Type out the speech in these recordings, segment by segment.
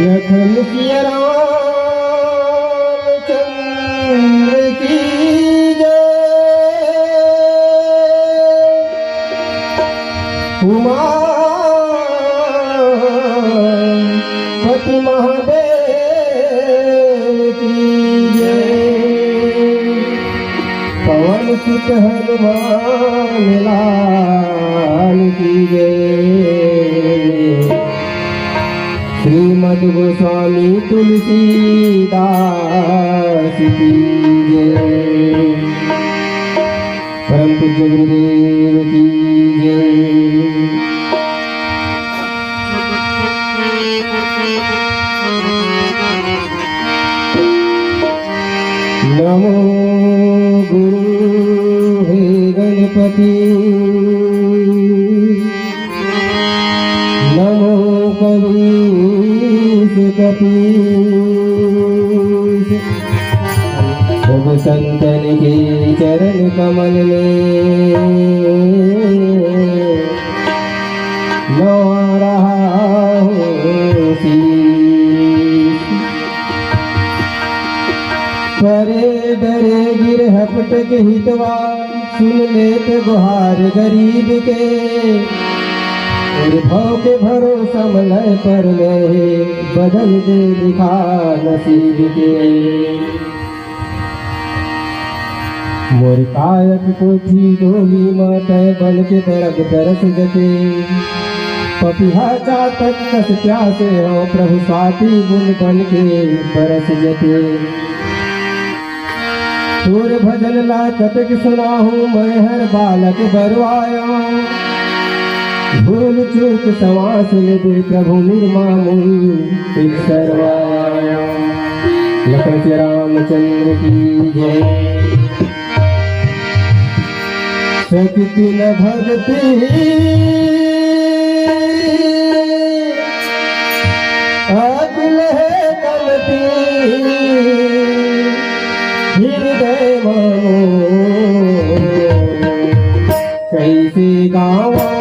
लखन की रामचंद्र की जय। उमापति महादेव की जय। पवन सुत हनुमान लाल की जय। श्रीमद् गोस्वामी तुलसीदास की जय। परम पूज्य गुरुदेव की जय। नमो गुरु हे गणपति। नमो कबीर कपीस। सब संतन के चरण कमल में नवा रहा हूँ शीश। परे डरे गिर हपटक हितवा, सुन लेत गुहार गरीब के। और भाव के भरोसा मलय पर ले, बदल दे लिखा नसीब के। मोर कायक कोठी डोली मातय बल के तरफ तरस जते। पपिहा चातक कस प्यासे हो, प्रभु स्वाति गुण बन के बरस जते। तोर भजन ला कतक सुनाहूँ, मैं हर बालक बरवाया। भूल चूक सवास दे प्रभु निर्मामूल सर्वाया। लखन के रामचंद्र की जय। शक्ति न भक्ति अतुल है कमति। हृदय मानो कैसे गावा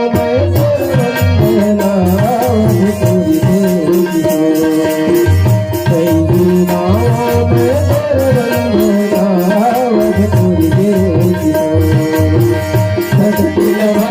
भक्ति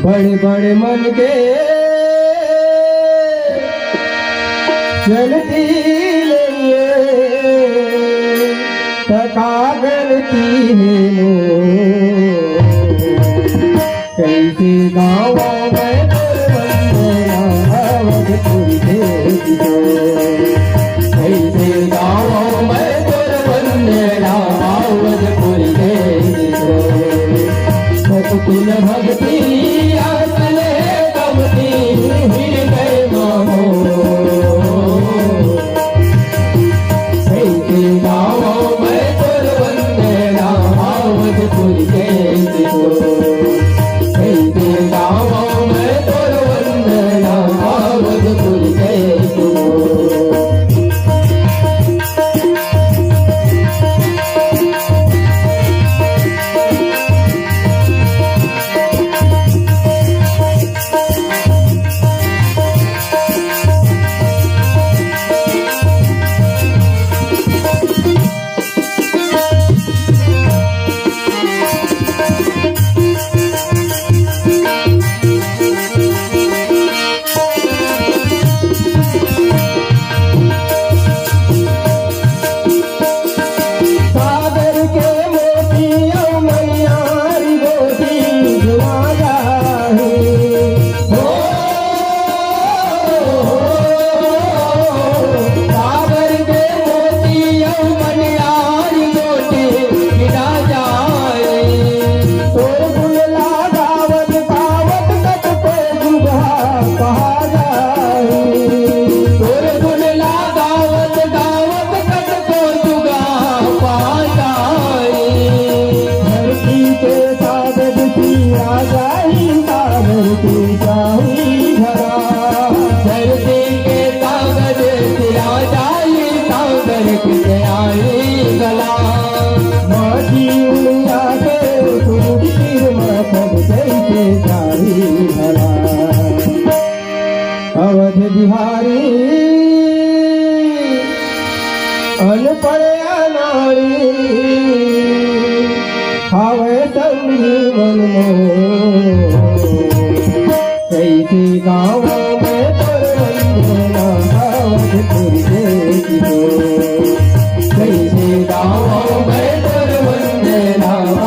बड़े बड़े मन के चलती लिए थका करती है कैसे गाँवों में अवधपुर देवी को कैसे गाँवों में अवधपुर देवी को सतकुल भक्ति आसले कमती हृदय मानो कैसे गाँवों में अवधपुर देवी को कैसे गाँवों में अवधपुर देवी को अवध बिहारी अनपढ़ अनाड़ी हावे संजीवन कैसे गाँवों में अवधपुर देवी को कैसे गाँवों में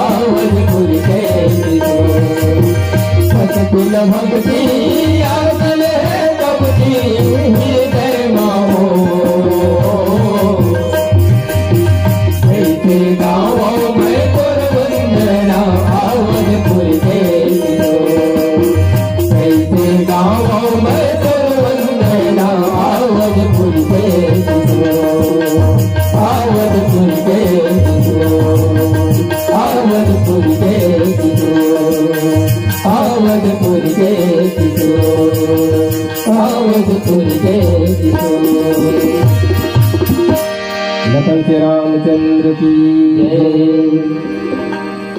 अवधपुर देवी को सतकुल भक्ति आसले कपटी हृदय मानो कैसे गाँवों में अवधपुर देवी को कैसे गाँवों में अवधपुर देवी को अवधपुर देवी को अवधपुर देवी को अवधपुर देवी को अवधपुर देवी को। लखन से रामचंद्र की जय।